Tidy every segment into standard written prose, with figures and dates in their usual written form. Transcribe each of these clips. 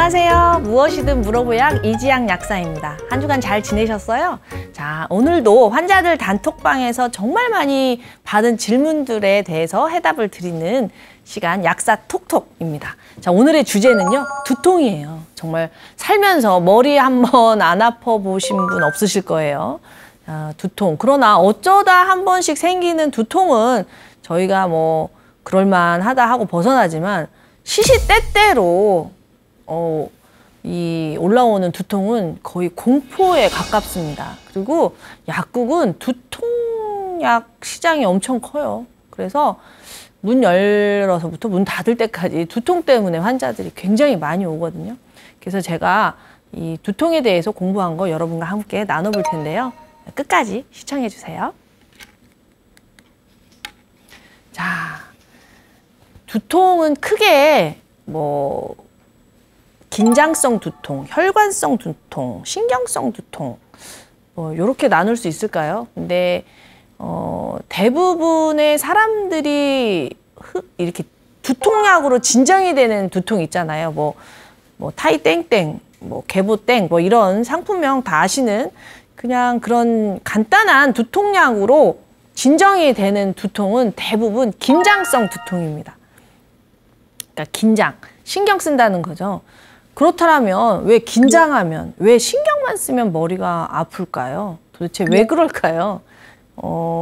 안녕하세요. 무엇이든 물어보약 이지양 약사입니다. 한 주간 잘 지내셨어요? 자, 오늘도 환자들 단톡방에서 정말 많이 받은 질문들에 대해서 해답을 드리는 시간 약사 톡톡입니다. 자, 오늘의 주제는요, 두통이에요. 정말 살면서 머리 한번 안 아파 보신 분 없으실 거예요. 두통. 그러나 어쩌다 한 번씩 생기는 두통은 저희가 뭐 그럴만하다 하고 벗어나지만 시시때때로 이 올라오는 두통은 거의 공포에 가깝습니다. 그리고 약국은 두통약 시장이 엄청 커요. 그래서 문 열어서부터 문 닫을 때까지 두통 때문에 환자들이 굉장히 많이 오거든요. 그래서 제가 이 두통에 대해서 공부한 거 여러분과 함께 나눠볼 텐데요. 끝까지 시청해 주세요. 자, 두통은 크게 뭐 긴장성 두통, 혈관성 두통, 신경성 두통 이렇게 나눌 수 있을까요? 근데 대부분의 사람들이 이렇게 두통약으로 진정이 되는 두통 있잖아요. 뭐 타이땡땡, 뭐 개보땡, 뭐 이런 상품명 다 아시는 그냥 그런 간단한 두통약으로 진정이 되는 두통은 대부분 긴장성 두통입니다. 그러니까 긴장, 신경 쓴다는 거죠. 그렇다면 왜 긴장하면, 왜 신경만 쓰면 머리가 아플까요? 도대체 왜 그럴까요?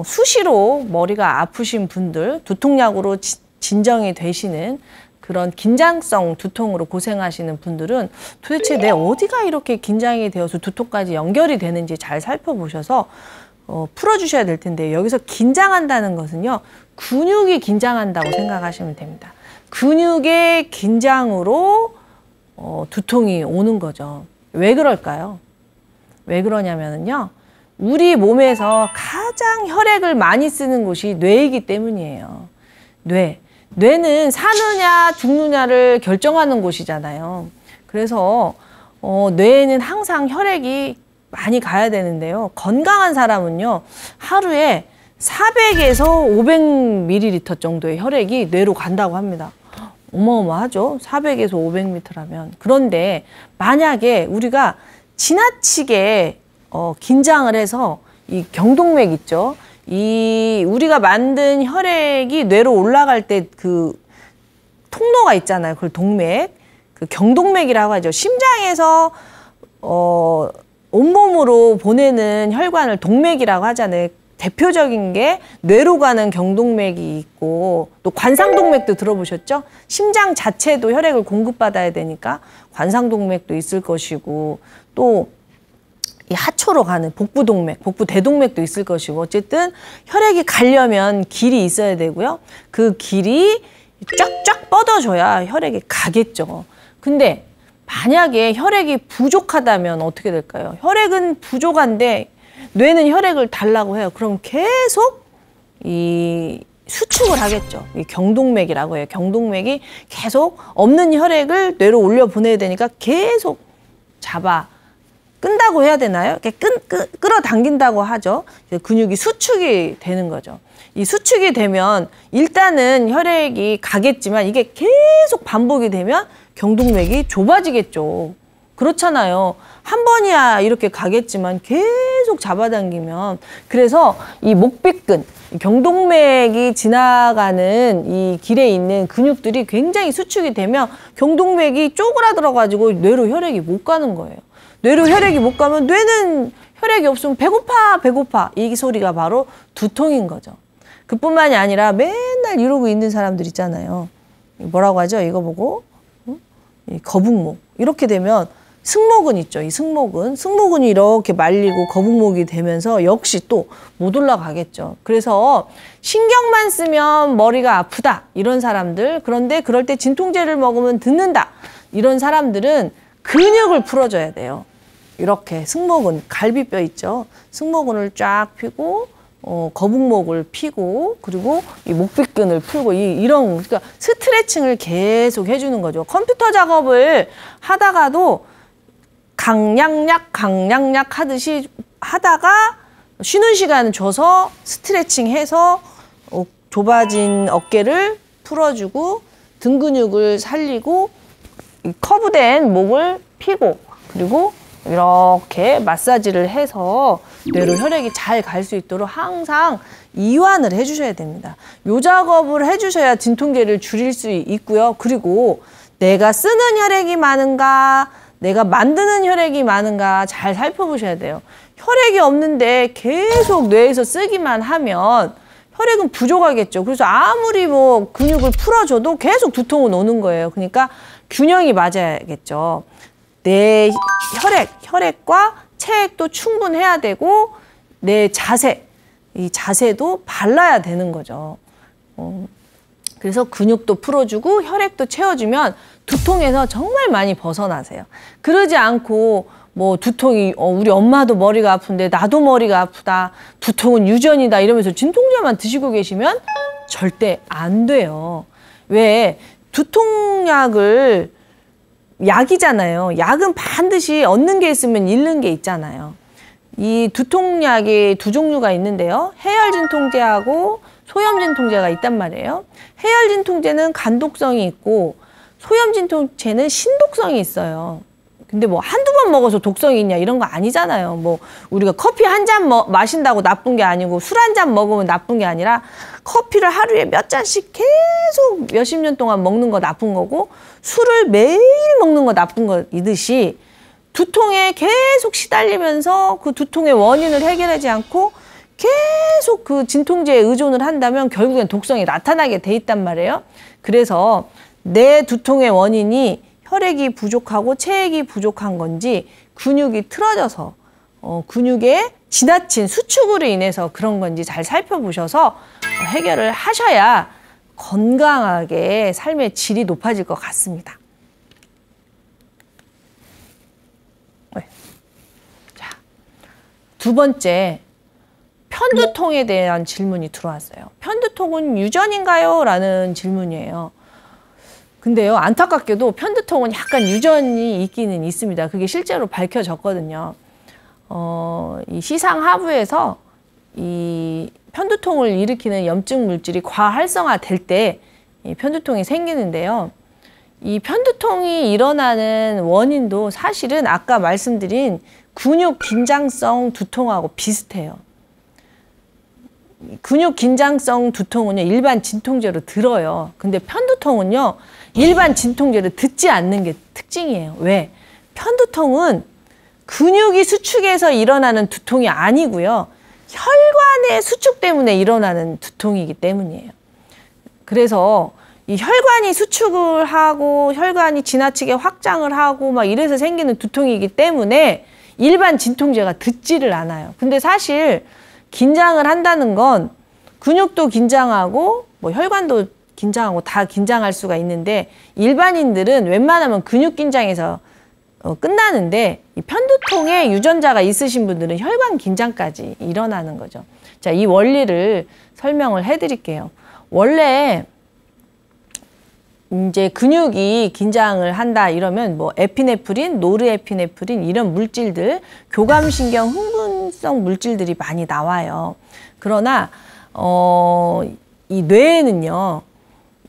수시로 머리가 아프신 분들, 두통약으로 진정이 되시는 그런 긴장성 두통으로 고생하시는 분들은 도대체 내 어디가 이렇게 긴장이 되어서 두통까지 연결이 되는지 잘 살펴보셔서 풀어주셔야 될 텐데, 여기서 긴장한다는 것은요, 근육이 긴장한다고 생각하시면 됩니다. 근육의 긴장으로 두통이 오는 거죠. 왜 그럴까요? 왜 그러냐면요, 우리 몸에서 가장 혈액을 많이 쓰는 곳이 뇌이기 때문이에요. 뇌는 사느냐 죽느냐를 결정하는 곳이잖아요. 그래서 뇌에는 항상 혈액이 많이 가야 되는데요. 건강한 사람은요, 하루에 400에서 500ml 정도의 혈액이 뇌로 간다고 합니다. 어마어마하죠? 400에서 500ml라면. 그런데 만약에 우리가 지나치게 긴장을 해서 이 경동맥 있죠? 이 우리가 만든 혈액이 뇌로 올라갈 때 그 통로가 있잖아요. 그걸 동맥, 그 경동맥이라고 하죠. 심장에서 온몸으로 보내는 혈관을 동맥이라고 하잖아요. 대표적인 게 뇌로 가는 경동맥이 있고, 또 관상동맥도 들어보셨죠? 심장 자체도 혈액을 공급받아야 되니까 관상동맥도 있을 것이고, 또 이 하초로 가는 복부동맥, 복부대동맥도 있을 것이고, 어쨌든 혈액이 가려면 길이 있어야 되고요. 그 길이 쫙쫙 뻗어줘야 혈액이 가겠죠. 근데 만약에 혈액이 부족하다면 어떻게 될까요? 혈액은 부족한데 뇌는 혈액을 달라고 해요. 그럼 계속 이 수축을 하겠죠. 이 경동맥이라고 해요. 경동맥이 계속 없는 혈액을 뇌로 올려 보내야 되니까 계속 끈다고 해야 되나요? 이렇게 끌어당긴다고 하죠. 근육이 수축이 되는 거죠. 이 수축이 되면 일단은 혈액이 가겠지만 이게 계속 반복이 되면 경동맥이 좁아지겠죠. 그렇잖아요. 한 번이야 이렇게 가겠지만 계속 잡아당기면, 그래서 이 목비근, 경동맥이 지나가는 이 길에 있는 근육들이 굉장히 수축이 되면 경동맥이 쪼그라들어가지고 뇌로 혈액이 못 가는 거예요. 뇌로 혈액이 못 가면 뇌는 혈액이 없으면 배고파 이 소리가 바로 두통인 거죠. 그뿐만이 아니라 맨날 이러고 있는 사람들 있잖아요. 뭐라고 하죠? 이거 보고 이 거북목. 이렇게 되면 승모근 있죠. 이 승모근이 이렇게 말리고 거북목이 되면서 역시 또 못 올라가겠죠. 그래서 신경만 쓰면 머리가 아프다 이런 사람들, 그런데 그럴 때 진통제를 먹으면 듣는다 이런 사람들은 근육을 풀어줘야 돼요. 이렇게 승모근, 갈비뼈 있죠. 승모근을 쫙 펴고 거북목을 펴고, 그리고 이 목비근을 풀고, 이런, 그러니까 스트레칭을 계속 해주는 거죠. 컴퓨터 작업을 하다가도 강량약 하듯이 하다가 쉬는 시간 줘서 스트레칭 해서 좁아진 어깨를 풀어주고 등 근육을 살리고 커브된 목을 펴고 그리고 이렇게 마사지를 해서 뇌로 혈액이 잘 갈 수 있도록 항상 이완을 해주셔야 됩니다. 요 작업을 해주셔야 진통제를 줄일 수 있고요. 그리고 내가 쓰는 혈액이 많은가, 내가 만드는 혈액이 많은가 잘 살펴보셔야 돼요. 혈액이 없는데 계속 뇌에서 쓰기만 하면 혈액은 부족하겠죠. 그래서 아무리 뭐 근육을 풀어줘도 계속 두통은 오는 거예요. 그러니까 균형이 맞아야겠죠. 내 혈액과 체액도 충분해야 되고 내 자세, 이 자세도 발라야 되는 거죠. 그래서 근육도 풀어주고 혈액도 채워주면 두통에서 정말 많이 벗어나세요. 그러지 않고 뭐 두통이 우리 엄마도 머리가 아픈데 나도 머리가 아프다. 두통은 유전이다 이러면서 진통제만 드시고 계시면 절대 안 돼요. 왜? 두통약을 약이잖아요. 약은 반드시 얻는 게 있으면 잃는 게 있잖아요. 이 두통약이 두 종류가 있는데요. 해열진통제하고 소염진통제가 있단 말이에요. 해열진통제는 간독성이 있고 소염진통제는 신독성이 있어요. 근데 뭐 한두 번 먹어서 독성이 있냐 이런 거 아니잖아요. 뭐 우리가 커피 한 잔 마신다고 나쁜 게 아니고 술 한 잔 먹으면 나쁜 게 아니라 커피를 하루에 몇 잔씩 계속 몇십 년 동안 먹는 거 나쁜 거고 술을 매일 먹는 거 나쁜 거이듯이 두통에 계속 시달리면서 그 두통의 원인을 해결하지 않고 계속 그 진통제에 의존을 한다면 결국엔 독성이 나타나게 돼 있단 말이에요. 그래서 내 두통의 원인이 혈액이 부족하고 체액이 부족한 건지 근육이 틀어져서 근육에 지나친 수축으로 인해서 그런 건지 잘 살펴보셔서 해결을 하셔야 건강하게 삶의 질이 높아질 것 같습니다. 네. 자, 두 번째, 편두통에 대한 질문이 들어왔어요. 편두통은 유전인가요? 라는 질문이에요. 근데요, 안타깝게도 편두통은 약간 유전이 있기는 있습니다. 그게 실제로 밝혀졌거든요. 이 시상 하부에서 이 편두통을 일으키는 염증 물질이 과활성화 될 때 이 편두통이 생기는데요. 이 편두통이 일어나는 원인도 사실은 아까 말씀드린 근육 긴장성 두통하고 비슷해요. 근육 긴장성 두통은요, 일반 진통제로 들어요. 근데 편두통은요, 일반 진통제를 듣지 않는 게 특징이에요. 왜? 편두통은 근육이 수축해서 일어나는 두통이 아니고요. 혈관의 수축 때문에 일어나는 두통이기 때문이에요. 그래서 이 혈관이 수축을 하고 혈관이 지나치게 확장을 하고 막 이래서 생기는 두통이기 때문에 일반 진통제가 듣지를 않아요. 근데 사실 긴장을 한다는 건 근육도 긴장하고 뭐 혈관도 긴장하고 다 긴장할 수가 있는데 일반인들은 웬만하면 근육 긴장에서 끝나는데 이 편두통에 유전자가 있으신 분들은 혈관 긴장까지 일어나는 거죠. 자, 이 원리를 설명을 해드릴게요. 원래 이제 근육이 긴장을 한다 이러면 뭐 에피네프린, 노르에피네프린 이런 물질들, 교감신경 흥분성 물질들이 많이 나와요. 그러나 이 뇌에는요,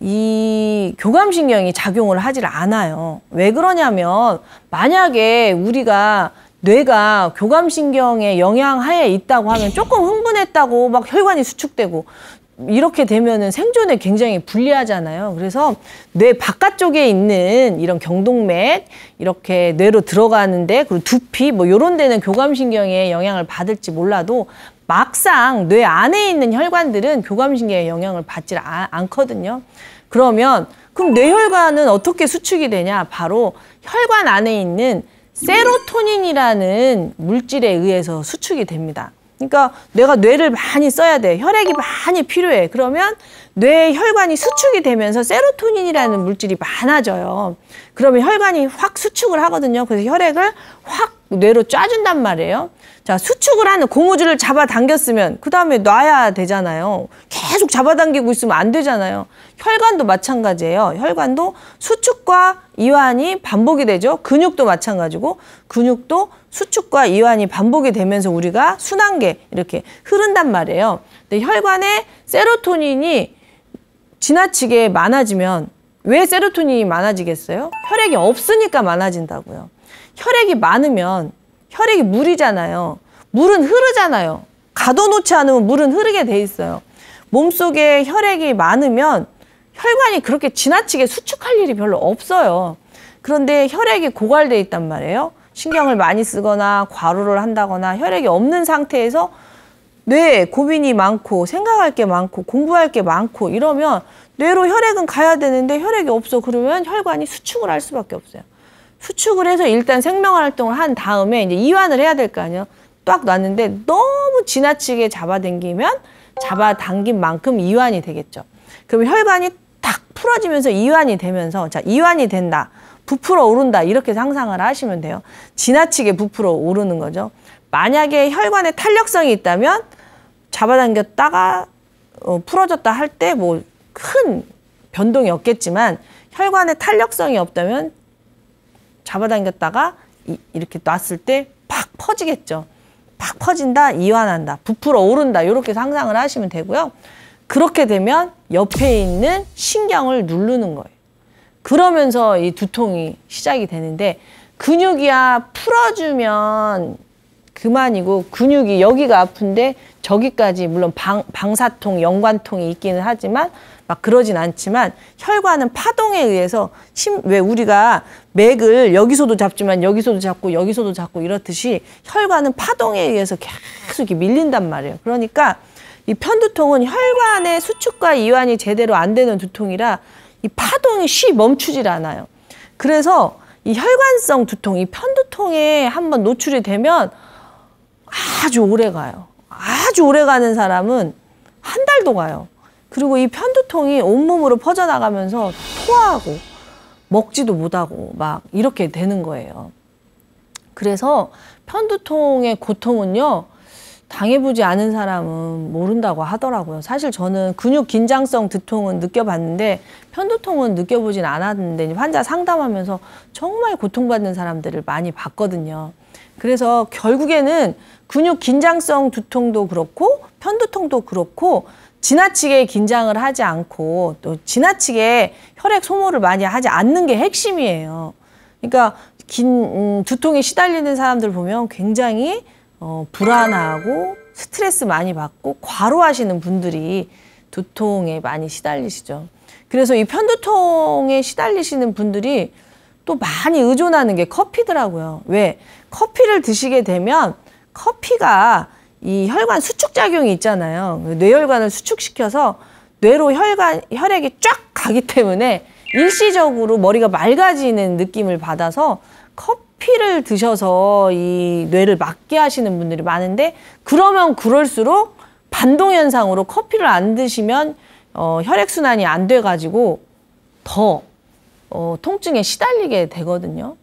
이 교감신경이 작용을 하질 않아요. 왜 그러냐면 만약에 우리가 뇌가 교감신경의 영향하에 있다고 하면 조금 흥분했다고 막 혈관이 수축되고 이렇게 되면은 생존에 굉장히 불리하잖아요. 그래서 뇌 바깥쪽에 있는 이런 경동맥 이렇게 뇌로 들어가는데 그리고 두피 뭐 이런 데는 교감신경의 영향을 받을지 몰라도 막상 뇌 안에 있는 혈관들은 교감신경의 영향을 받질 않거든요. 그러면 그럼 뇌혈관은 어떻게 수축이 되냐? 바로 혈관 안에 있는 세로토닌이라는 물질에 의해서 수축이 됩니다. 그러니까 내가 뇌를 많이 써야 돼. 혈액이 많이 필요해. 그러면 뇌 혈관이 수축이 되면서 세로토닌이라는 물질이 많아져요. 그러면 혈관이 확 수축을 하거든요. 그래서 혈액을 확 뇌로 짜준단 말이에요. 자, 수축을 하는 고무줄을 잡아당겼으면 그 다음에 놔야 되잖아요. 계속 잡아당기고 있으면 안 되잖아요. 혈관도 마찬가지예요. 혈관도 수축과 이완이 반복이 되죠. 근육도 마찬가지고 근육도 수축과 이완이 반복이 되면서 우리가 순환계 이렇게 흐른단 말이에요. 근데 혈관에 세로토닌이 지나치게 많아지면 왜 세로토닌이 많아지겠어요? 혈액이 없으니까 많아진다고요. 혈액이 많으면 혈액이 물이잖아요. 물은 흐르잖아요. 가둬놓지 않으면 물은 흐르게 돼 있어요. 몸속에 혈액이 많으면 혈관이 그렇게 지나치게 수축할 일이 별로 없어요. 그런데 혈액이 고갈돼 있단 말이에요. 신경을 많이 쓰거나 과로를 한다거나 혈액이 없는 상태에서 뇌에 고민이 많고 생각할 게 많고 공부할 게 많고 이러면 뇌로 혈액은 가야 되는데 혈액이 없어. 그러면 혈관이 수축을 할 수밖에 없어요. 수축을 해서 일단 생명활동을 한 다음에 이제 이완을 해야 될 거 아니에요. 딱 놨는데 너무 지나치게 잡아당기면 잡아당긴 만큼 이완이 되겠죠. 그럼 혈관이 딱 풀어지면서 이완이 되면서 자, 이완이 된다. 부풀어 오른다. 이렇게 상상을 하시면 돼요. 지나치게 부풀어 오르는 거죠. 만약에 혈관에 탄력성이 있다면 잡아당겼다가 풀어졌다 할 때 뭐 큰 변동이 없겠지만 혈관에 탄력성이 없다면 잡아당겼다가 이렇게 놨을 때 팍 퍼지겠죠. 팍 퍼진다, 이완한다, 부풀어 오른다 이렇게 상상을 하시면 되고요. 그렇게 되면 옆에 있는 신경을 누르는 거예요. 그러면서 이 두통이 시작이 되는데 근육이야 풀어주면 그만이고 근육이 여기가 아픈데 저기까지 물론 방사통, 연관통이 있기는 하지만 막 그러진 않지만 혈관은 파동에 의해서 왜 우리가 맥을 여기서도 잡지만 여기서도 잡고 여기서도 잡고 이렇듯이 혈관은 파동에 의해서 계속 이렇게 밀린단 말이에요. 그러니까 이 편두통은 혈관의 수축과 이완이 제대로 안 되는 두통이라 이 파동이 쉬 멈추질 않아요. 그래서 이 혈관성 두통, 이 편두통에 한번 노출이 되면 아주 오래 가요. 아주 오래 가는 사람은 한 달도 가요. 그리고 이 편두통이 온몸으로 퍼져나가면서 토하고 먹지도 못하고 막 이렇게 되는 거예요. 그래서 편두통의 고통은요. 당해보지 않은 사람은 모른다고 하더라고요. 사실 저는 근육 긴장성 두통은 느껴봤는데 편두통은 느껴보진 않았는데 환자 상담하면서 정말 고통받는 사람들을 많이 봤거든요. 그래서 결국에는 근육 긴장성 두통도 그렇고 편두통도 그렇고 지나치게 긴장을 하지 않고 또 지나치게 혈액 소모를 많이 하지 않는 게 핵심이에요. 그러니까 두통에 시달리는 사람들 보면 굉장히 불안하고 스트레스 많이 받고 과로하시는 분들이 두통에 많이 시달리시죠. 그래서 이 편두통에 시달리시는 분들이 또 많이 의존하는 게 커피더라고요. 왜? 커피를 드시게 되면 커피가 이 혈관 수축작용이 있잖아요. 뇌혈관을 수축시켜서 뇌로 혈액이 쫙 가기 때문에 일시적으로 머리가 맑아지는 느낌을 받아서 커피를 드셔서 이 뇌를 맑게 하시는 분들이 많은데 그러면 그럴수록 반동현상으로 커피를 안 드시면 혈액순환이 안 돼가지고 더 통증에 시달리게 되거든요.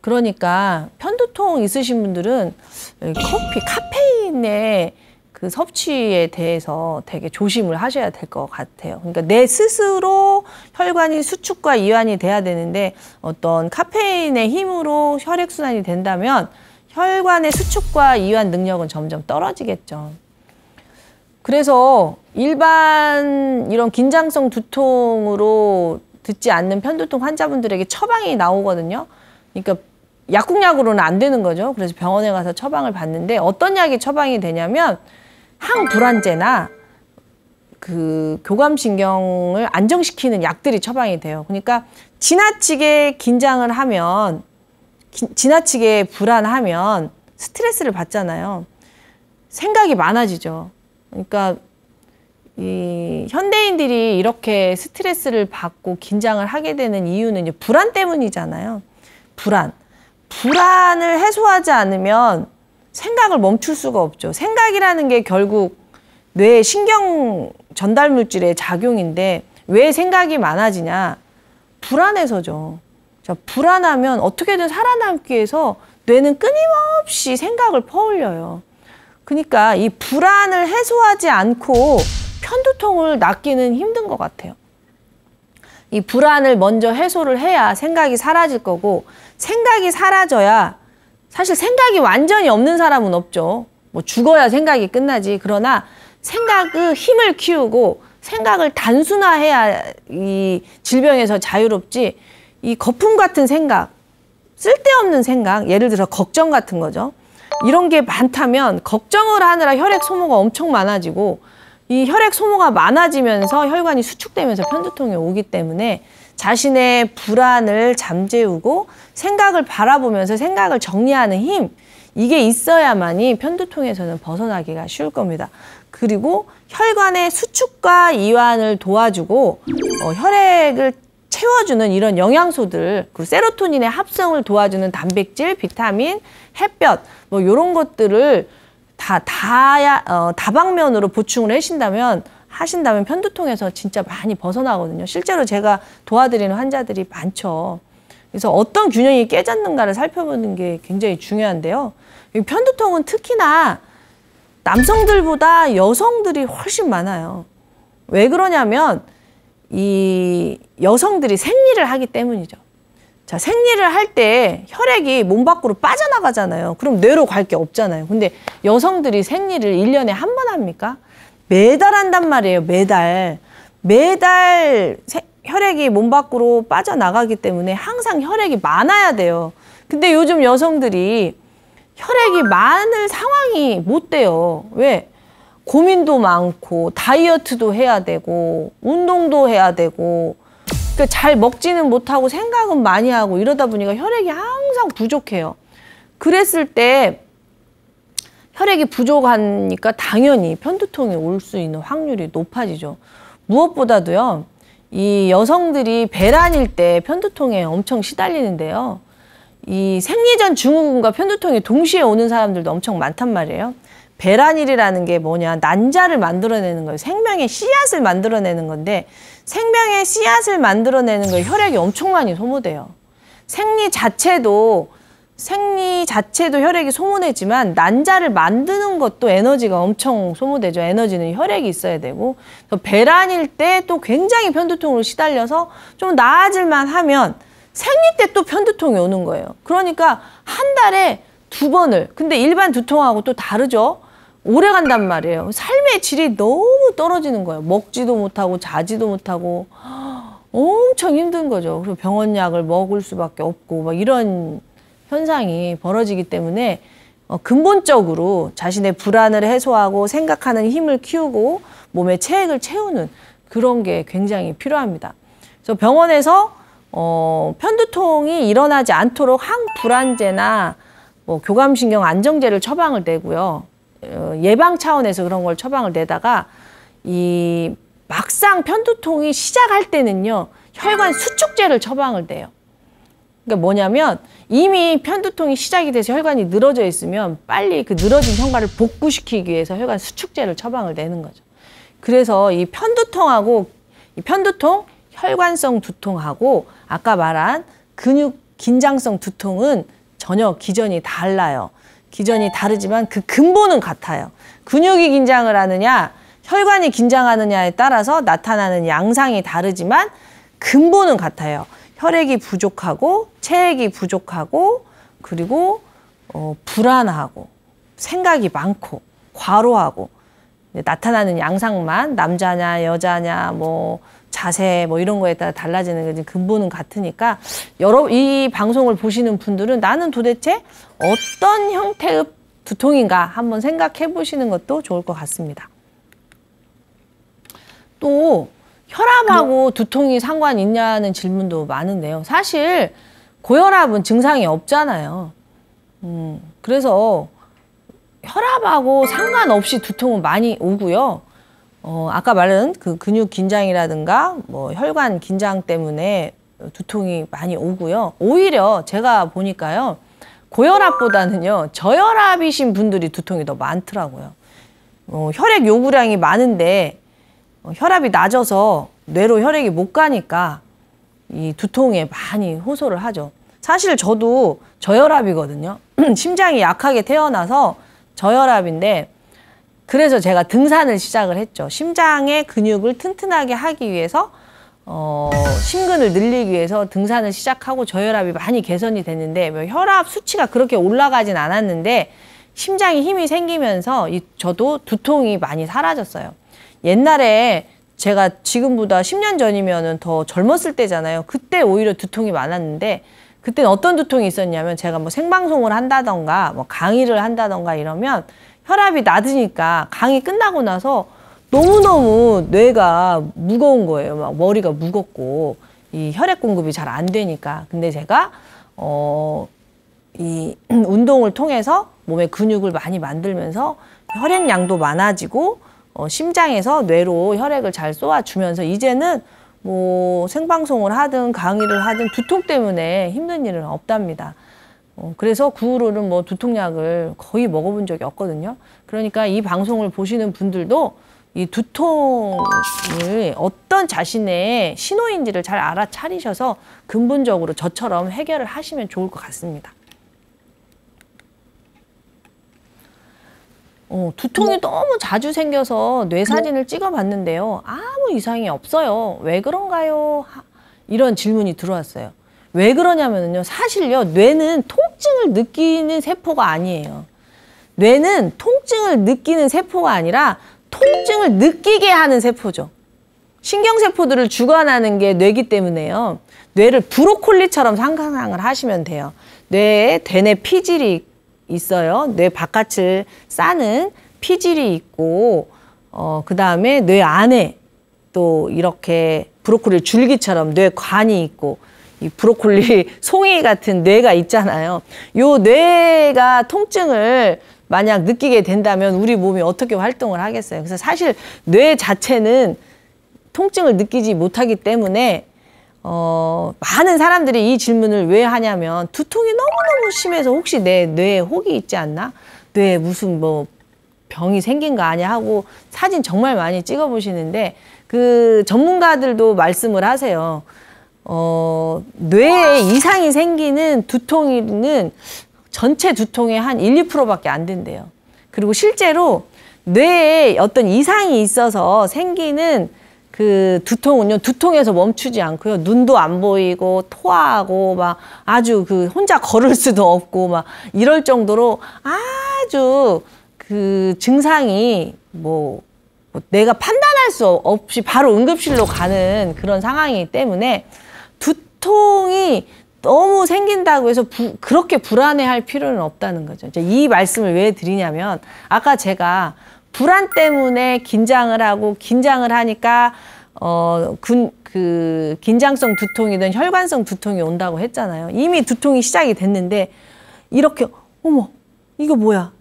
그러니까 편두통 있으신 분들은 커피, 카페인의 그 섭취에 대해서 되게 조심을 하셔야 될 것 같아요. 그러니까 내 스스로 혈관이 수축과 이완이 돼야 되는데 어떤 카페인의 힘으로 혈액순환이 된다면 혈관의 수축과 이완 능력은 점점 떨어지겠죠. 그래서 일반 이런 긴장성 두통으로 듣지 않는 편두통 환자분들에게 처방이 나오거든요. 그러니까 약국약으로는 안 되는 거죠. 그래서 병원에 가서 처방을 받는데 어떤 약이 처방이 되냐면 항불안제나 그 교감신경을 안정시키는 약들이 처방이 돼요. 그러니까 지나치게 긴장을 하면 지나치게 불안하면 스트레스를 받잖아요. 생각이 많아지죠. 그러니까 이 현대인들이 이렇게 스트레스를 받고 긴장을 하게 되는 이유는 이제 불안 때문이잖아요. 불안을 해소하지 않으면 생각을 멈출 수가 없죠. 생각이라는 게 결국 뇌의 신경 전달 물질의 작용인데 왜 생각이 많아지냐? 불안해서죠. 자, 불안하면 어떻게든 살아남기 위해서 뇌는 끊임없이 생각을 퍼올려요. 그러니까 이 불안을 해소하지 않고 편두통을 낫기는 힘든 것 같아요. 이 불안을 먼저 해소를 해야 생각이 사라질 거고 생각이 사라져야 사실 생각이 완전히 없는 사람은 없죠. 뭐 죽어야 생각이 끝나지. 그러나 생각의 힘을 키우고 생각을 단순화해야 이 질병에서 자유롭지, 이 거품 같은 생각, 쓸데없는 생각, 예를 들어 걱정 같은 거죠. 이런 게 많다면 걱정을 하느라 혈액 소모가 엄청 많아지고, 이 혈액 소모가 많아지면서 혈관이 수축되면서 편두통이 오기 때문에 자신의 불안을 잠재우고 생각을 바라보면서 생각을 정리하는 힘, 이게 있어야만이 편두통에서는 벗어나기가 쉬울 겁니다. 그리고 혈관의 수축과 이완을 도와주고 혈액을 채워주는 이런 영양소들, 그리고 세로토닌의 합성을 도와주는 단백질, 비타민, 햇볕, 뭐 이런 것들을 다방면으로 보충을 하신다면 편두통에서 진짜 많이 벗어나거든요. 실제로 제가 도와드리는 환자들이 많죠. 그래서 어떤 균형이 깨졌는가를 살펴보는 게 굉장히 중요한데요. 이 편두통은 특히나 남성들보다 여성들이 훨씬 많아요. 왜 그러냐면 이 여성들이 생리를 하기 때문이죠. 자, 생리를 할 때 혈액이 몸 밖으로 빠져나가잖아요. 그럼 뇌로 갈 게 없잖아요. 근데 여성들이 생리를 1년에 한 번 합니까? 매달 한단 말이에요. 매달 혈액이 몸 밖으로 빠져나가기 때문에 항상 혈액이 많아야 돼요. 근데 요즘 여성들이 혈액이 많을 상황이 못 돼요. 왜? 고민도 많고 다이어트도 해야 되고 운동도 해야 되고, 그러니까 잘 먹지는 못하고 생각은 많이 하고 이러다 보니까 혈액이 항상 부족해요. 그랬을 때 혈액이 부족하니까 당연히 편두통이 올 수 있는 확률이 높아지죠. 무엇보다도요, 이 여성들이 배란일 때 편두통에 엄청 시달리는데요. 이 생리전 증후군과 편두통이 동시에 오는 사람들도 엄청 많단 말이에요. 배란일이라는 게 뭐냐, 난자를 만들어내는 거예요. 생명의 씨앗을 만들어내는 건데, 생명의 씨앗을 만들어내는 거에 혈액이 엄청 많이 소모돼요. 생리 자체도 혈액이 소모되지만 난자를 만드는 것도 에너지가 엄청 소모되죠. 에너지는 혈액이 있어야 되고, 배란일 때 또 굉장히 편두통으로 시달려서 좀 나아질만 하면 생리 때 또 편두통이 오는 거예요. 그러니까 한 달에 2번을, 근데 일반 두통하고 또 다르죠. 오래 간단 말이에요. 삶의 질이 너무 떨어지는 거예요. 먹지도 못하고 자지도 못하고 엄청 힘든 거죠. 그래서 병원 약을 먹을 수밖에 없고 막 이런 현상이 벌어지기 때문에 근본적으로 자신의 불안을 해소하고 생각하는 힘을 키우고 몸에 체액을 채우는 그런 게 굉장히 필요합니다. 그래서 병원에서 편두통이 일어나지 않도록 항불안제나 뭐 교감신경 안정제를 처방을 내고요. 예방 차원에서 그런 걸 처방을 내다가 이 막상 편두통이 시작할 때는요, 혈관 수축제를 처방을 내요. 그러니까 뭐냐면 이미 편두통이 시작이 돼서 혈관이 늘어져 있으면 빨리 그 늘어진 혈관을 복구시키기 위해서 혈관 수축제를 처방을 내는 거죠. 그래서 이 편두통, 혈관성 두통하고 아까 말한 근육 긴장성 두통은 전혀 기전이 달라요. 기전이 다르지만 그 근본은 같아요. 근육이 긴장을 하느냐, 혈관이 긴장하느냐에 따라서 나타나는 양상이 다르지만 근본은 같아요. 혈액이 부족하고 체액이 부족하고, 그리고 불안하고 생각이 많고 과로하고, 나타나는 양상만 남자냐 여자냐 뭐 자세 뭐 이런 거에 따라 달라지는 게 근본은 같으니까, 이 방송을 보시는 분들은 나는 도대체 어떤 형태의 두통인가 한번 생각해 보시는 것도 좋을 것 같습니다. 또 혈압하고 두통이 상관이 있냐는 질문도 많은데요. 사실 고혈압은 증상이 없잖아요. 그래서 혈압하고 상관없이 두통은 많이 오고요. 아까 말한 그 근육 긴장이라든가 뭐 혈관 긴장 때문에 두통이 많이 오고요. 오히려 제가 보니까요, 고혈압보다는요, 저혈압이신 분들이 두통이 더 많더라고요. 혈액 요구량이 많은데 혈압이 낮아서 뇌로 혈액이 못 가니까 이 두통에 많이 호소를 하죠. 사실 저도 저혈압이거든요. 심장이 약하게 태어나서 저혈압인데, 그래서 제가 등산을 시작을 했죠. 심장의 근육을 튼튼하게 하기 위해서, 심근을 늘리기 위해서 등산을 시작하고 저혈압이 많이 개선이 됐는데, 혈압 수치가 그렇게 올라가진 않았는데 심장에 힘이 생기면서 저도 두통이 많이 사라졌어요. 옛날에 제가 지금보다 10년 전이면은 더 젊었을 때잖아요. 그때 오히려 두통이 많았는데 그때는 어떤 두통이 있었냐면 제가 뭐 생방송을 한다던가 뭐 강의를 한다던가 이러면 혈압이 낮으니까 강의 끝나고 나서 너무너무 뇌가 무거운 거예요. 막 머리가 무겁고 이 혈액 공급이 잘 안 되니까. 근데 제가 이 운동을 통해서 몸의 근육을 많이 만들면서 혈액량도 많아지고 심장에서 뇌로 혈액을 잘 쏘아주면서 이제는 뭐 생방송을 하든 강의를 하든 두통 때문에 힘든 일은 없답니다. 그래서 그 후로는 뭐 두통약을 거의 먹어본 적이 없거든요. 그러니까 이 방송을 보시는 분들도 이 두통을 어떤 자신의 신호인지를 잘 알아차리셔서 근본적으로 저처럼 해결을 하시면 좋을 것 같습니다. 두통이 너무 자주 생겨서 뇌 사진을 찍어봤는데요. 아무 이상이 없어요. 왜 그런가요? 이런 질문이 들어왔어요. 왜 그러냐면요. 사실요. 뇌는 통증을 느끼는 세포가 아니에요. 뇌는 통증을 느끼는 세포가 아니라 통증을 느끼게 하는 세포죠. 신경세포들을 주관하는 게 뇌기 때문에요. 뇌를 브로콜리처럼 상상을 하시면 돼요. 뇌에 대뇌 피질이 있어요. 뇌 바깥을 싸는 피질이 있고 그 다음에 뇌 안에 또 이렇게 브로콜리 줄기처럼 뇌관이 있고 이 브로콜리 송이 같은 뇌가 있잖아요. 요 뇌가 통증을 만약 느끼게 된다면 우리 몸이 어떻게 활동을 하겠어요. 그래서 사실 뇌 자체는 통증을 느끼지 못하기 때문에 많은 사람들이 이 질문을 왜 하냐면 두통이 너무너무 심해서 혹시 내 뇌에 혹이 있지 않나? 뇌에 무슨 뭐 병이 생긴 거 아니야? 하고 사진 정말 많이 찍어 보시는데 그 전문가들도 말씀을 하세요. 뇌에 이상이 생기는 두통은 전체 두통의 한 1, 2%밖에 안 된대요. 그리고 실제로 뇌에 어떤 이상이 있어서 생기는 그 두통은요, 두통에서 멈추지 않고요. 눈도 안 보이고 토하고 막 아주 그 혼자 걸을 수도 없고 막 이럴 정도로 아주 그 증상이 뭐 내가 판단할 수 없이 바로 응급실로 가는 그런 상황이기 때문에 두통이 너무 생긴다고 해서 그렇게 불안해할 필요는 없다는 거죠. 이 말씀을 왜 드리냐면 아까 제가 불안 때문에 긴장을 하고 긴장을 하니까 그 긴장성 두통이든 혈관성 두통이 온다고 했잖아요. 이미 두통이 시작이 됐는데 이렇게 어머 이거 뭐야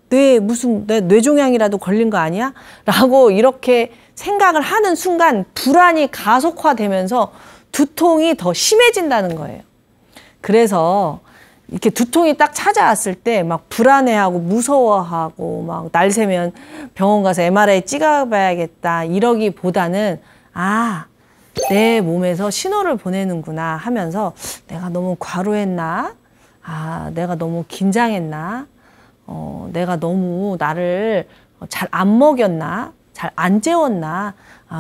무슨 뇌종양이라도 걸린 거 아니야? 라고 이렇게 생각을 하는 순간 불안이 가속화되면서 두통이 더 심해진다는 거예요. 그래서 이렇게 두통이 딱 찾아왔을 때 막 불안해하고 무서워하고 막 날 새면 병원 가서 MRI 찍어봐야겠다 이러기보다는 내 몸에서 신호를 보내는구나 하면서 내가 너무 과로했나? 내가 너무 긴장했나? 내가 너무 나를 잘 안 먹였나? 잘 안 재웠나?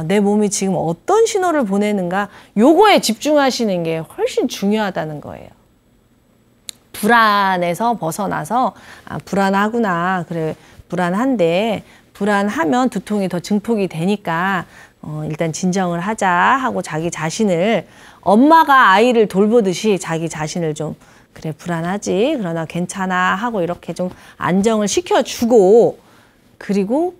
내 몸이 지금 어떤 신호를 보내는가? 요거에 집중하시는 게 훨씬 중요하다는 거예요. 불안에서 벗어나서 불안하구나. 그래 불안한데 불안하면 두통이 더 증폭이 되니까 일단 진정을 하자 하고 자기 자신을 엄마가 아이를 돌보듯이 자기 자신을 좀 그래 불안하지 그러나 괜찮아 하고 이렇게 좀 안정을 시켜주고 그리고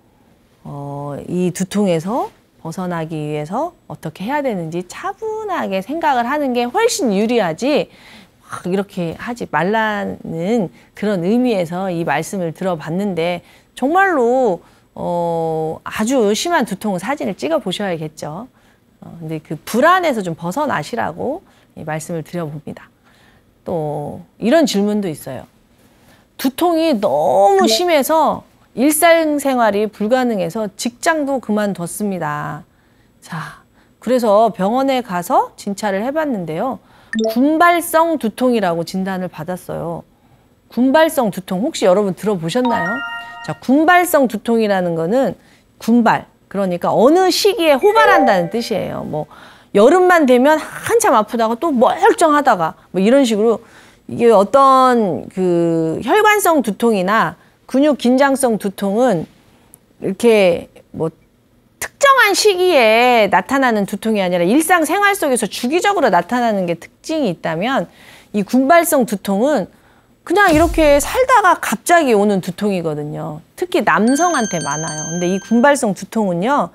이 두통에서 벗어나기 위해서 어떻게 해야 되는지 차분하게 생각을 하는 게 훨씬 유리하지 이렇게 하지 말라는 그런 의미에서 이 말씀을 들어봤는데 정말로 아주 심한 두통 사진을 찍어 보셔야겠죠. 근데 그 불안에서 좀 벗어나시라고 이 말씀을 드려봅니다. 또 이런 질문도 있어요. 두통이 너무 심해서 일상생활이 불가능해서 직장도 그만뒀습니다. 자, 그래서 병원에 가서 진찰을 해봤는데요. 군발성 두통이라고 진단을 받았어요. 군발성 두통 혹시 여러분 들어보셨나요? 자, 군발성 두통이라는 거는 군발, 그러니까 어느 시기에 호발한다는 뜻이에요. 뭐 여름만 되면 한참 아프다가 또 멀쩡하다가 뭐 이런 식으로 이게 어떤 그 혈관성 두통이나 근육 긴장성 두통은 이렇게 뭐 특정한 시기에 나타나는 두통이 아니라 일상생활 속에서 주기적으로 나타나는 게 특징이 있다면 이 군발성 두통은 그냥 이렇게 살다가 갑자기 오는 두통이거든요. 특히 남성한테 많아요. 근데 이 군발성 두통은요,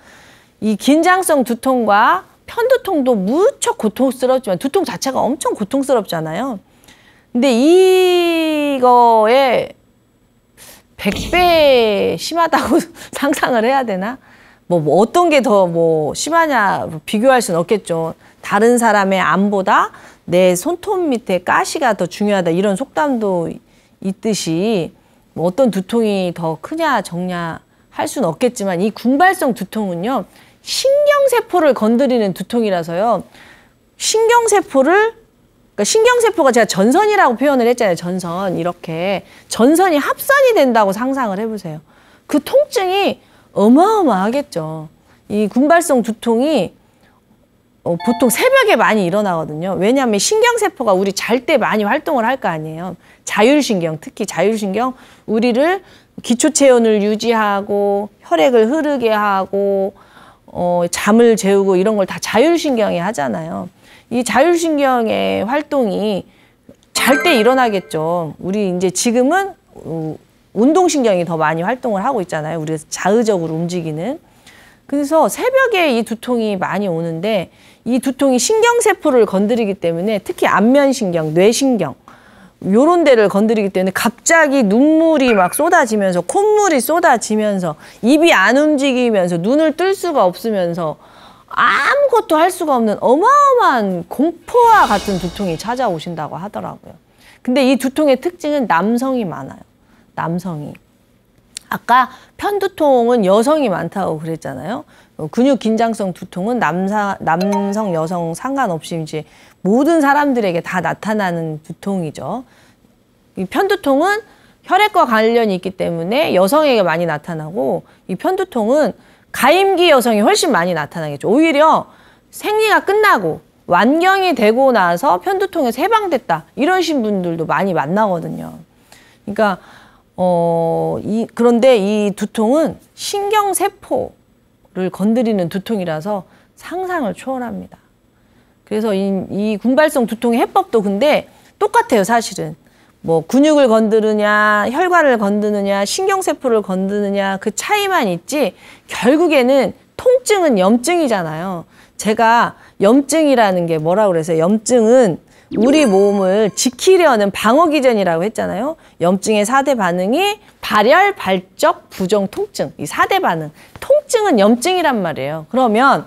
이 긴장성 두통과 편두통도 무척 고통스럽지만 두통 자체가 엄청 고통스럽잖아요. 근데 이거에 100배 심하다고 상상을 해야 되나? 뭐 어떤 게 더 심하냐 비교할 수는 없겠죠. 다른 사람의 암보다 내 손톱 밑에 가시가 더 중요하다 이런 속담도 있듯이 뭐 어떤 두통이 더 크냐 적냐 할 수는 없겠지만 이 군발성 두통은요, 신경세포를 건드리는 두통이라서요. 그러니까 신경세포가 제가 전선이라고 표현을 했잖아요. 전선. 이렇게 전선이 합선이 된다고 상상을 해보세요. 그 통증이 어마어마하겠죠. 이 군발성 두통이 보통 새벽에 많이 일어나거든요. 왜냐하면 신경세포가 우리 잘 때 많이 활동을 할 거 아니에요. 자율신경, 특히 자율신경, 우리를 기초체온을 유지하고 혈액을 흐르게 하고 잠을 재우고 이런 걸 다 자율신경이 하잖아요. 이 자율신경의 활동이 잘 때 일어나겠죠. 우리 이제 지금은 운동신경이 더 많이 활동을 하고 있잖아요. 우리가 자의적으로 움직이는. 그래서 새벽에 이 두통이 많이 오는데 이 두통이 신경세포를 건드리기 때문에 특히 안면신경, 뇌신경 요런 데를 건드리기 때문에 갑자기 눈물이 막 쏟아지면서 콧물이 쏟아지면서 입이 안 움직이면서 눈을 뜰 수가 없으면서 아무것도 할 수가 없는 어마어마한 공포와 같은 두통이 찾아오신다고 하더라고요. 근데 이 두통의 특징은 남성이 많아요. 남성이. 아까 편두통은 여성이 많다고 그랬잖아요. 근육 긴장성 두통은 남성, 여성 상관없이 이제 모든 사람들에게 다 나타나는 두통이죠. 이 편두통은 혈액과 관련이 있기 때문에 여성에게 많이 나타나고 이 편두통은 가임기 여성이 훨씬 많이 나타나겠죠. 오히려 생리가 끝나고 완경이 되고 나서 편두통에서 해방됐다 이러신 분들도 많이 만나거든요. 그러니까 그런데 이 두통은 신경세포를 건드리는 두통이라서 상상을 초월합니다. 그래서 이 군발성 두통의 해법도 근데 똑같아요, 사실은. 뭐 근육을 건드느냐, 혈관을 건드느냐, 신경세포를 건드느냐 그 차이만 있지 결국에는 통증은 염증이잖아요. 제가 염증이라는 게 뭐라고 그래서 염증은 우리 몸을 지키려는 방어기전이라고 했잖아요. 염증의 4대 반응이 발열, 발적, 부종, 통증. 이 4대 반응. 통증은 염증이란 말이에요. 그러면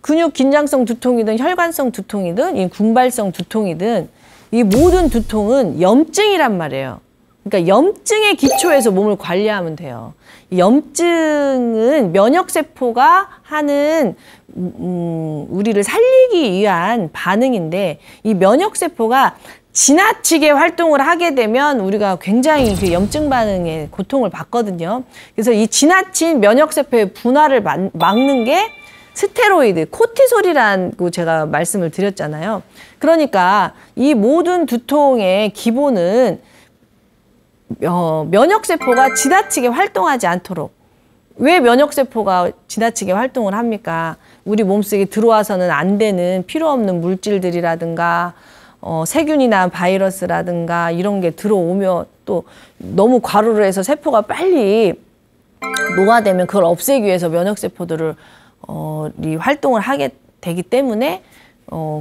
근육 긴장성 두통이든 혈관성 두통이든 이 군발성 두통이든 이 모든 두통은 염증이란 말이에요. 그러니까 염증의 기초에서 몸을 관리하면 돼요. 염증은 면역세포가 하는 우리를 살리기 위한 반응인데 이 면역세포가 지나치게 활동을 하게 되면 우리가 굉장히 그 염증 반응에 고통을 받거든요. 그래서 이 지나친 면역세포의 분화를 막는 게 스테로이드, 코티솔이라고 제가 말씀을 드렸잖아요. 그러니까 이 모든 두통의 기본은 면역세포가 지나치게 활동하지 않도록. 왜 면역세포가 지나치게 활동을 합니까? 우리 몸속에 들어와서는 안 되는 필요 없는 물질들이라든가 세균이나 바이러스라든가 이런 게 들어오면 또 너무 과로를 해서 세포가 빨리 노화되면 그걸 없애기 위해서 면역세포들을 이 활동을 하게 되기 때문에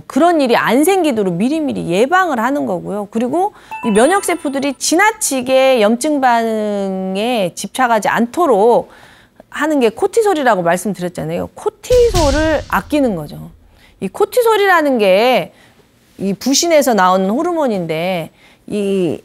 그런 일이 안 생기도록 미리미리 예방을 하는 거고요. 그리고 이 면역세포들이 지나치게 염증 반응에 집착하지 않도록 하는 게 코티솔이라고 말씀드렸잖아요. 코티솔을 아끼는 거죠. 이 코티솔이라는 게 이 부신에서 나오는 호르몬인데 이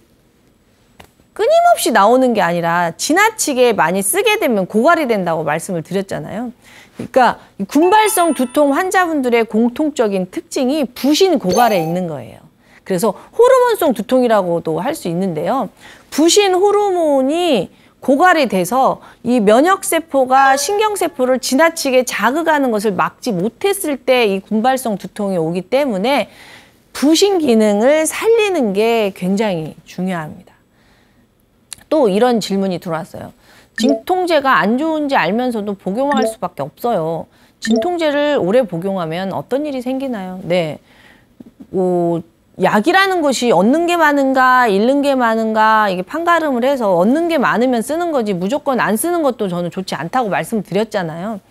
끊임없이 나오는 게 아니라 지나치게 많이 쓰게 되면 고갈이 된다고 말씀을 드렸잖아요. 그러니까 군발성 두통 환자분들의 공통적인 특징이 부신 고갈에 있는 거예요. 그래서 호르몬성 두통이라고도 할 수 있는데요. 부신 호르몬이 고갈이 돼서 이 면역세포가 신경세포를 지나치게 자극하는 것을 막지 못했을 때 이 군발성 두통이 오기 때문에 부신 기능을 살리는 게 굉장히 중요합니다. 또 이런 질문이 들어왔어요. 진통제가 안 좋은지 알면서도 복용할 수밖에 없어요. 진통제를 오래 복용하면 어떤 일이 생기나요? 네. 약이라는 것이 얻는 게 많은가 잃는 게 많은가 이게 판가름을 해서 얻는 게 많으면 쓰는 거지 무조건 안 쓰는 것도 저는 좋지 않다고 말씀드렸잖아요.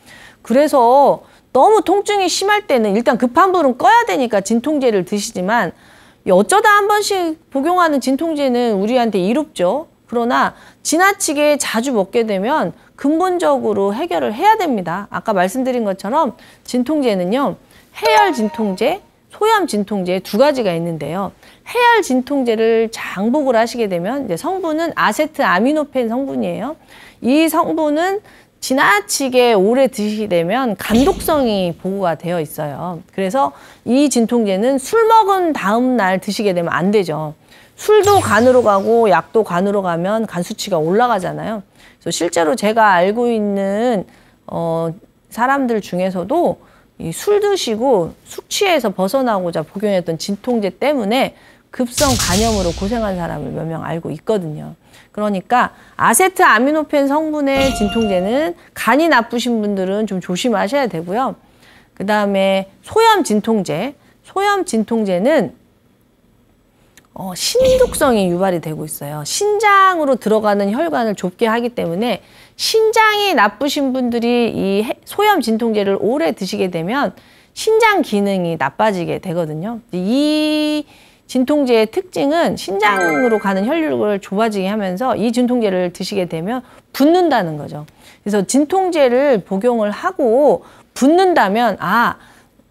그래서 너무 통증이 심할 때는 일단 급한 불은 꺼야 되니까 진통제를 드시지만 어쩌다 한 번씩 복용하는 진통제는 우리한테 이롭죠. 그러나 지나치게 자주 먹게 되면 근본적으로 해결을 해야 됩니다. 아까 말씀드린 것처럼 진통제는요. 해열 진통제, 소염 진통제 두 가지가 있는데요. 해열 진통제를 장복을 하시게 되면 이제 성분은 아세트아미노펜 성분이에요. 이 성분은 지나치게 오래 드시게 되면 간독성이 보고가 되어 있어요. 그래서 이 진통제는 술 먹은 다음 날 드시게 되면 안 되죠. 술도 간으로 가고 약도 간으로 가면 간 수치가 올라가잖아요. 그래서 실제로 제가 알고 있는 사람들 중에서도 이 술 드시고 숙취에서 벗어나고자 복용했던 진통제 때문에 급성 간염으로 고생한 사람을 몇 명 알고 있거든요. 그러니까 아세트아미노펜 성분의 진통제는 간이 나쁘신 분들은 좀 조심하셔야 되고요. 그 다음에 소염 진통제는 신독성이 유발이 되고 있어요. 신장으로 들어가는 혈관을 좁게 하기 때문에 신장이 나쁘신 분들이 이 소염 진통제를 오래 드시게 되면 신장 기능이 나빠지게 되거든요. 이 진통제의 특징은 신장으로 가는 혈류를 좁아지게 하면서 이 진통제를 드시게 되면 붓는다는 거죠. 그래서 진통제를 복용을 하고 붓는다면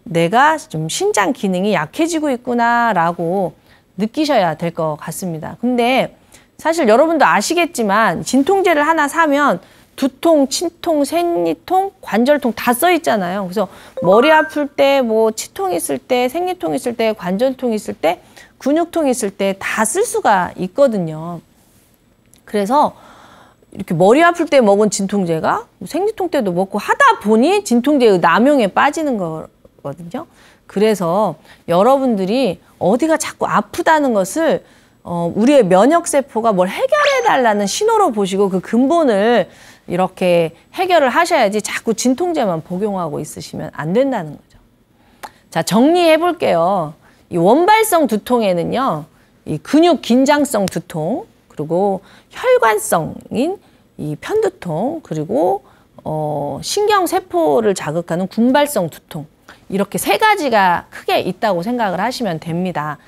내가 좀 신장 기능이 약해지고 있구나라고 느끼셔야 될 것 같습니다. 근데 사실 여러분도 아시겠지만 진통제를 하나 사면 두통, 치통, 생리통, 관절통 다 써 있잖아요. 그래서 머리 아플 때, 뭐 치통 있을 때, 생리통 있을 때, 관절통 있을 때, 근육통 있을 때 다 쓸 수가 있거든요. 그래서 이렇게 머리 아플 때 먹은 진통제가 생리통 때도 먹고 하다 보니 진통제의 남용에 빠지는 거거든요. 그래서 여러분들이 어디가 자꾸 아프다는 것을 우리의 면역세포가 뭘 해결해달라는 신호로 보시고 그 근본을 이렇게 해결을 하셔야지 자꾸 진통제만 복용하고 있으시면 안 된다는 거죠. 자, 정리해 볼게요. 이 원발성 두통에는요, 이 근육 긴장성 두통, 그리고 혈관성인 이 편두통, 그리고 신경세포를 자극하는 군발성 두통, 이렇게 세 가지가 크게 있다고 생각을 하시면 됩니다.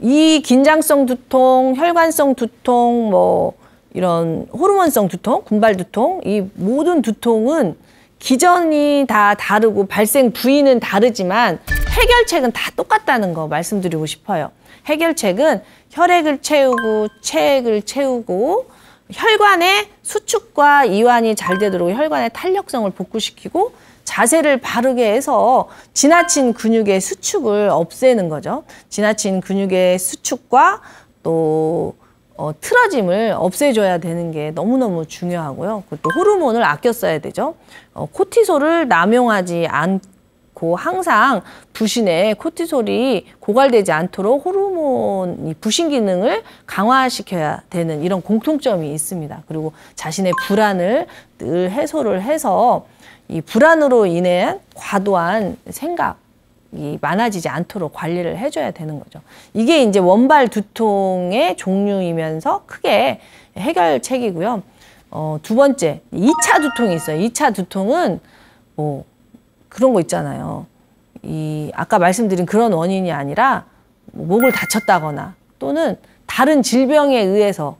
이 긴장성 두통, 혈관성 두통, 뭐 이런 호르몬성 두통, 군발 두통, 이 모든 두통은 기전이 다 다르고 발생 부위는 다르지만 해결책은 다 똑같다는 거 말씀드리고 싶어요. 해결책은 혈액을 채우고 체액을 채우고 혈관의 수축과 이완이 잘 되도록 혈관의 탄력성을 복구시키고 자세를 바르게 해서 지나친 근육의 수축을 없애는 거죠. 지나친 근육의 수축과 또 틀어짐을 없애줘야 되는 게 너무너무 중요하고요. 그리고 또 호르몬을 아껴 써야 되죠. 코티솔을 남용하지 않고 항상 부신에 코티솔이 고갈되지 않도록 호르몬 부신 기능을 강화시켜야 되는 이런 공통점이 있습니다. 그리고 자신의 불안을 늘 해소를 해서 이 불안으로 인해 과도한 생각이 많아지지 않도록 관리를 해줘야 되는 거죠. 이게 이제 원발 두통의 종류이면서 크게 해결책이고요. 두 번째, 2차 두통이 있어요. 2차 두통은 뭐 그런 거 있잖아요. 아까 말씀드린 그런 원인이 아니라 목을 다쳤다거나 또는 다른 질병에 의해서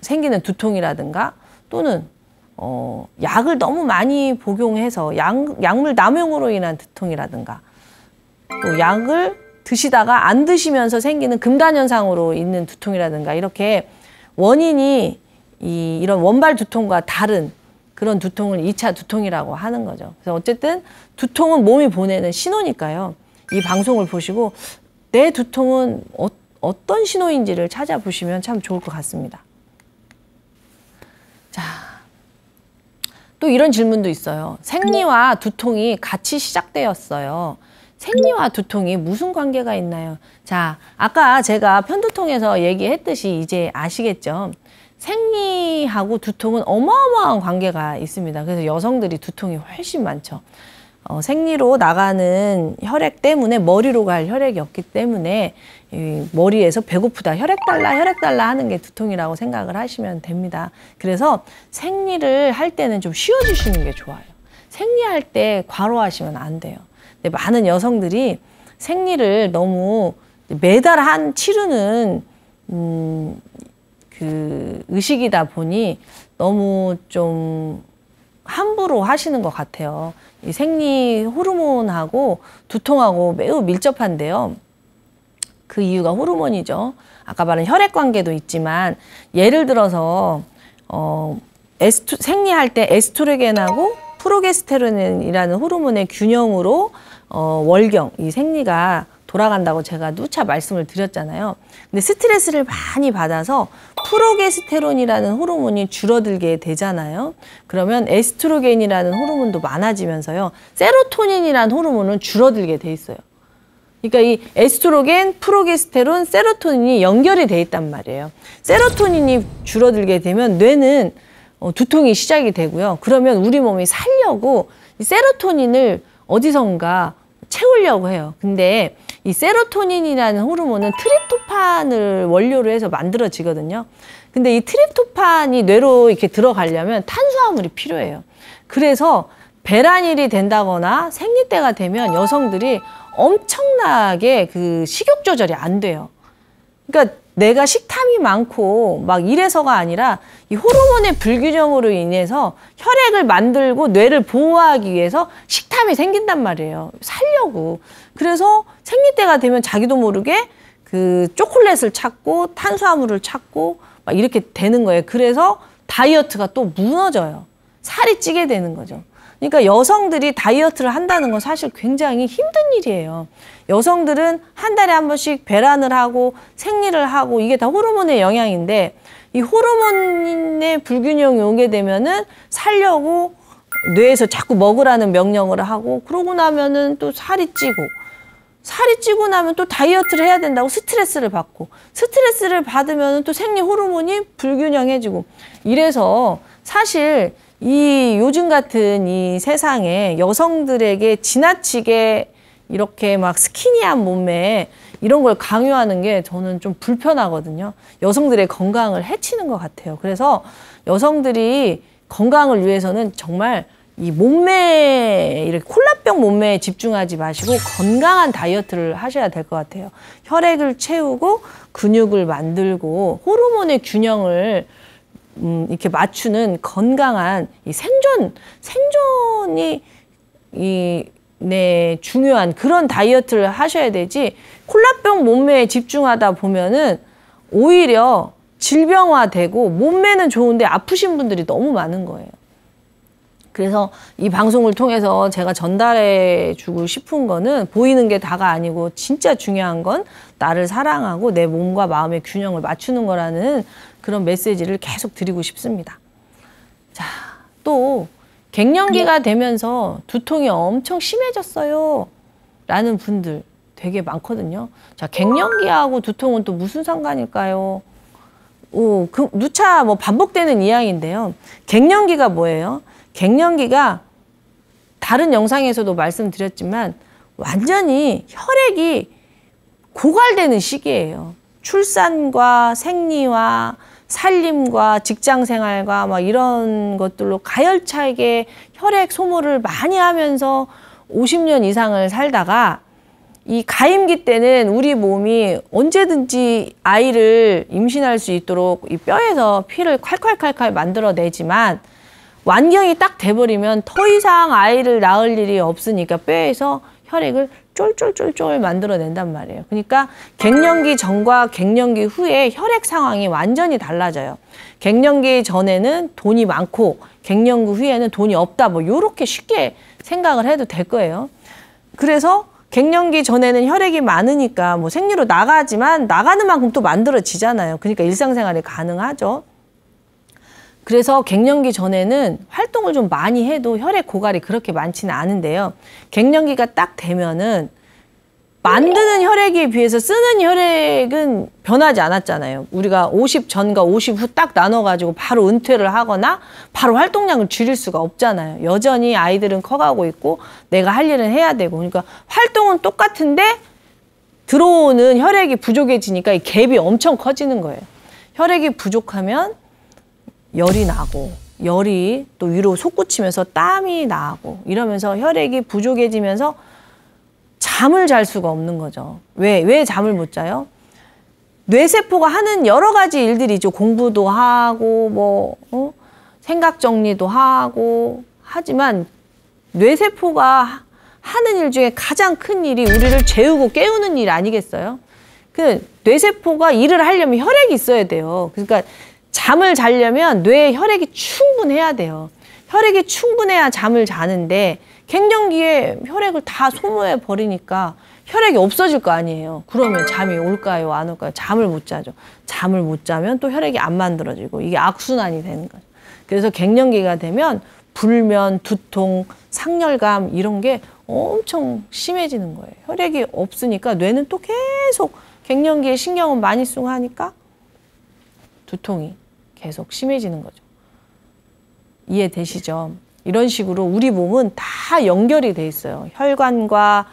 생기는 두통이라든가 또는 약을 너무 많이 복용해서 약물 남용으로 인한 두통이라든가 또 약을 드시다가 안 드시면서 생기는 금단현상으로 있는 두통이라든가 이렇게 원인이 이런 원발 두통과 다른 그런 두통을 2차 두통이라고 하는 거죠. 그래서 어쨌든 두통은 몸이 보내는 신호니까요. 이 방송을 보시고 내 두통은 어떤 신호인지를 찾아보시면 참 좋을 것 같습니다. 자. 또 이런 질문도 있어요. 생리와 두통이 같이 시작되었어요. 생리와 두통이 무슨 관계가 있나요? 자, 아까 제가 편두통에서 얘기했듯이 이제 아시겠죠? 생리하고 두통은 어마어마한 관계가 있습니다. 그래서 여성들이 두통이 훨씬 많죠. 생리로 나가는 혈액 때문에 머리로 갈 혈액이 없기 때문에 이 머리에서 배고프다, 혈액 달라 하는 게 두통이라고 생각을 하시면 됩니다. 그래서 생리를 할 때는 좀 쉬어주시는 게 좋아요. 생리할 때 과로하시면 안 돼요. 근데 많은 여성들이 생리를 너무 매달 치르는 그 의식이다 보니 너무 좀 함부로 하시는 것 같아요. 이 생리 호르몬하고 두통하고 매우 밀접한데요. 그 이유가 호르몬이죠. 아까 말한 혈액 관계도 있지만 예를 들어서 생리할 때 에스트로겐하고 프로게스테론이라는 호르몬의 균형으로 월경, 이 생리가 돌아간다고 제가 누차 말씀을 드렸잖아요. 근데 스트레스를 많이 받아서 프로게스테론이라는 호르몬이 줄어들게 되잖아요. 그러면 에스트로겐이라는 호르몬도 많아지면서요. 세로토닌이라는 호르몬은 줄어들게 돼 있어요. 그러니까 이 에스트로겐, 프로게스테론, 세로토닌이 연결이 돼 있단 말이에요. 세로토닌이 줄어들게 되면 뇌는 두통이 시작이 되고요. 그러면 우리 몸이 살려고 이 세로토닌을 어디선가 채우려고 해요. 근데 이 세로토닌이라는 호르몬은 트립토판을 원료로 해서 만들어지거든요. 근데 이 트립토판이 뇌로 이렇게 들어가려면 탄수화물이 필요해요. 그래서 배란일이 된다거나 생리 때가 되면 여성들이 엄청나게 그 식욕 조절이 안 돼요. 그러니까 내가 식탐이 많고 막 이래서가 아니라 이 호르몬의 불균형으로 인해서 혈액을 만들고 뇌를 보호하기 위해서 식탐이 생긴단 말이에요. 살려고. 그래서 생리 때가 되면 자기도 모르게 그 초콜릿을 찾고 탄수화물을 찾고 막 이렇게 되는 거예요. 그래서 다이어트가 또 무너져요. 살이 찌게 되는 거죠. 그러니까 여성들이 다이어트를 한다는 건 사실 굉장히 힘든 일이에요. 여성들은 한 달에 한 번씩 배란을 하고 생리를 하고 이게 다 호르몬의 영향인데 이 호르몬의 불균형이 오게 되면은 살려고 뇌에서 자꾸 먹으라는 명령을 하고 그러고 나면은 또 살이 찌고 나면 또 다이어트를 해야 된다고 스트레스를 받고 스트레스를 받으면 또 생리 호르몬이 불균형해지고 이래서 사실 이 요즘 같은 이 세상에 여성들에게 지나치게 이렇게 막 스키니한 몸매 이런 걸 강요하는 게 저는 좀 불편하거든요. 여성들의 건강을 해치는 것 같아요. 그래서 여성들이 건강을 위해서는 정말 이 몸매, 이렇게 콜라병 몸매에 집중하지 마시고 건강한 다이어트를 하셔야 될 것 같아요. 혈액을 채우고 근육을 만들고 호르몬의 균형을 이렇게 맞추는 건강한 이 생존이 중요한 그런 다이어트를 하셔야 되지 콜라병 몸매에 집중하다 보면은 오히려 질병화되고 몸매는 좋은데 아프신 분들이 너무 많은 거예요. 그래서 이 방송을 통해서 제가 전달해 주고 싶은 거는 보이는 게 다가 아니고 진짜 중요한 건 나를 사랑하고 내 몸과 마음의 균형을 맞추는 거라는 그런 메시지를 계속 드리고 싶습니다. 자, 또 갱년기가 되면서 두통이 엄청 심해졌어요 라는 분들 되게 많거든요. 자, 갱년기하고 두통은 또 무슨 상관일까요? 누차 반복되는 이야기인데요. 갱년기가 뭐예요? 갱년기가 다른 영상에서도 말씀드렸지만 완전히 혈액이 고갈되는 시기예요. 출산과 생리와 살림과 직장생활과 막 이런 것들로 가열차게 혈액 소모를 많이 하면서 50년 이상을 살다가 이 가임기 때는 우리 몸이 언제든지 아이를 임신할 수 있도록 이 뼈에서 피를 콸콸콸콸 만들어내지만 완경이 딱 돼버리면 더 이상 아이를 낳을 일이 없으니까 뼈에서 혈액을 쫄쫄쫄쫄 만들어낸단 말이에요. 그러니까 갱년기 전과 갱년기 후에 혈액 상황이 완전히 달라져요. 갱년기 전에는 돈이 많고 갱년기 후에는 돈이 없다. 요렇게 쉽게 생각을 해도 될 거예요. 그래서 갱년기 전에는 혈액이 많으니까 생리로 나가지만 나가는 만큼 또 만들어지잖아요. 그러니까 일상생활이 가능하죠. 그래서 갱년기 전에는 활동을 좀 많이 해도 혈액 고갈이 그렇게 많지는 않은데요. 갱년기가 딱 되면은 만드는 혈액에 비해서 쓰는 혈액은 변하지 않았잖아요. 우리가 50 전과 50 후 딱 나눠가지고 바로 은퇴를 하거나 바로 활동량을 줄일 수가 없잖아요. 여전히 아이들은 커가고 있고 내가 할 일은 해야 되고. 그러니까 활동은 똑같은데 들어오는 혈액이 부족해지니까 이 갭이 엄청 커지는 거예요. 혈액이 부족하면 열이 나고, 열이 또 위로 솟구치면서 땀이 나고, 이러면서 혈액이 부족해지면서 잠을 잘 수가 없는 거죠. 왜 잠을 못 자요? 뇌세포가 하는 여러 가지 일들이 있죠. 공부도 하고 생각 정리도 하고 하지만 뇌세포가 하는 일 중에 가장 큰 일이 우리를 재우고 깨우는 일 아니겠어요? 그 뇌세포가 일을 하려면 혈액이 있어야 돼요. 그러니까 잠을 자려면 뇌에 혈액이 충분해야 돼요. 혈액이 충분해야 잠을 자는데 갱년기에 혈액을 다 소모해 버리니까 혈액이 없어질 거 아니에요. 그러면 잠이 올까요? 안 올까요? 잠을 못 자죠. 잠을 못 자면 또 혈액이 안 만들어지고 이게 악순환이 되는 거죠. 그래서 갱년기가 되면 불면, 두통, 상열감 이런 게 엄청 심해지는 거예요. 혈액이 없으니까 뇌는 또 계속 갱년기에 신경을 많이 쓰고 하니까 두통이 계속 심해지는 거죠. 이해되시죠? 이런 식으로 우리 몸은 다 연결이 돼 있어요. 혈관과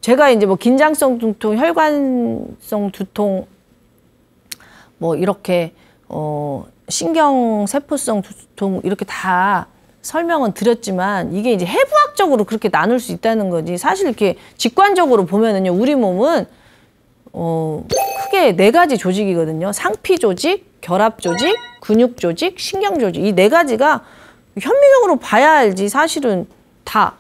제가 이제 뭐 긴장성 두통, 혈관성 두통 이렇게 신경세포성 두통 이렇게 다 설명은 드렸지만 이게 이제 해부학적으로 그렇게 나눌 수 있다는 거지. 사실 이렇게 직관적으로 보면은요, 우리 몸은 크게 4가지 조직이거든요. 상피 조직, 결합 조직, 근육 조직, 신경 조직. 이 4가지가 현미경으로 봐야 알지 사실은 다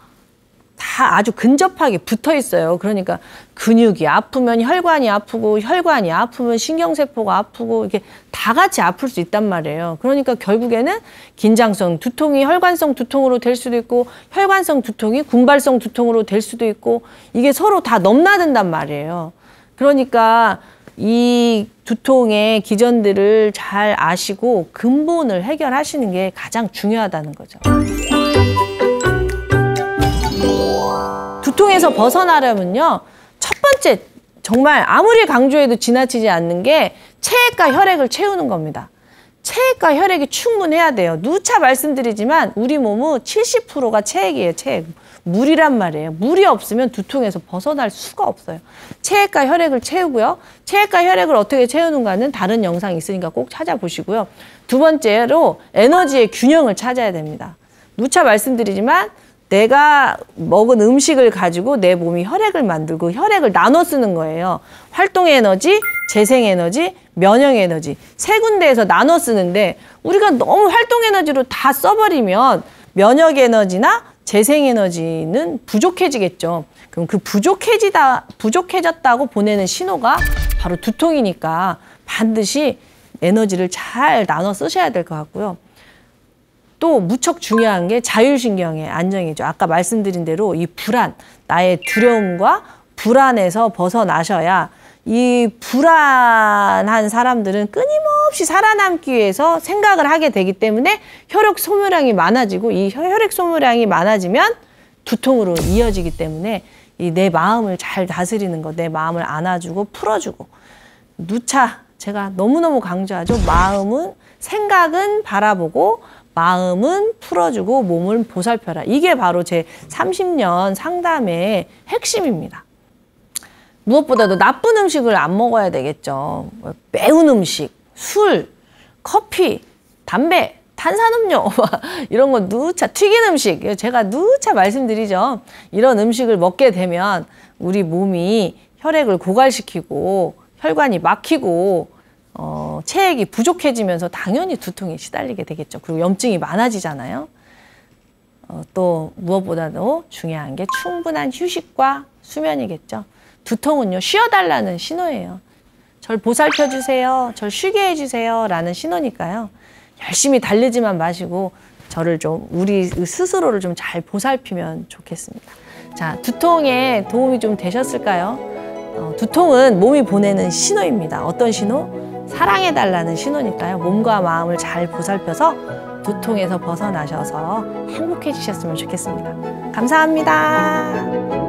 아주 근접하게 붙어 있어요. 그러니까 근육이 아프면 혈관이 아프고, 혈관이 아프면 신경세포가 아프고, 이렇게 다 같이 아플 수 있단 말이에요. 그러니까 결국에는 긴장성 두통이 혈관성 두통으로 될 수도 있고, 혈관성 두통이 군발성 두통으로 될 수도 있고, 이게 서로 다 넘나든단 말이에요. 그러니까 이 두통의 기전들을 잘 아시고 근본을 해결하시는 게 가장 중요하다는 거죠. 두통에서 벗어나려면요, 첫 번째 정말 아무리 강조해도 지나치지 않는 게 체액과 혈액을 채우는 겁니다. 체액과 혈액이 충분해야 돼요. 누차 말씀드리지만 우리 몸은 70%가 체액이에요. 체액. 물이란 말이에요. 물이 없으면 두통에서 벗어날 수가 없어요. 체액과 혈액을 채우고요. 체액과 혈액을 어떻게 채우는가는 다른 영상이 있으니까 꼭 찾아보시고요. 두 번째로 에너지의 균형을 찾아야 됩니다. 누차 말씀드리지만 내가 먹은 음식을 가지고 내 몸이 혈액을 만들고 혈액을 나눠 쓰는 거예요. 활동 에너지, 재생 에너지, 면역 에너지 3군데에서 나눠 쓰는데 우리가 너무 활동 에너지로 다 써버리면 면역 에너지나 재생 에너지는 부족해지겠죠. 그럼 그 부족해졌다고 보내는 신호가 바로 두통이니까 반드시 에너지를 잘 나눠 쓰셔야 될 것 같고요. 또 무척 중요한 게 자율신경의 안정이죠. 아까 말씀드린 대로 이 불안, 나의 두려움과 불안에서 벗어나셔야, 이 불안한 사람들은 끊임없이 살아남기 위해서 생각을 하게 되기 때문에 혈액 소모량이 많아지고, 이 혈액 소모량이 많아지면 두통으로 이어지기 때문에 이 내 마음을 잘 다스리는 거, 내 마음을 안아주고 풀어주고, 누차 제가 너무너무 강조하죠. 생각은 바라보고 마음은 풀어주고 몸을 보살펴라. 이게 바로 제 30년 상담의 핵심입니다. 무엇보다도 나쁜 음식을 안 먹어야 되겠죠. 매운 음식, 술, 커피, 담배, 탄산음료 이런 거 누차, 튀긴 음식, 제가 누차 말씀드리죠. 이런 음식을 먹게 되면 우리 몸이 혈액을 고갈시키고 혈관이 막히고 체액이 부족해지면서 당연히 두통에 시달리게 되겠죠. 그리고 염증이 많아지잖아요. 또 무엇보다도 중요한 게 충분한 휴식과 수면이겠죠. 두통은요, 쉬어달라는 신호예요. 절 보살펴 주세요, 절 쉬게 해주세요 라는 신호니까요. 열심히 달리지만 마시고 저를 좀, 우리 스스로를 좀 잘 보살피면 좋겠습니다. 자, 두통에 도움이 좀 되셨을까요? 두통은 몸이 보내는 신호입니다. 어떤 신호? 사랑해달라는 신호니까요. 몸과 마음을 잘 보살펴서 두통에서 벗어나셔서 행복해지셨으면 좋겠습니다. 감사합니다.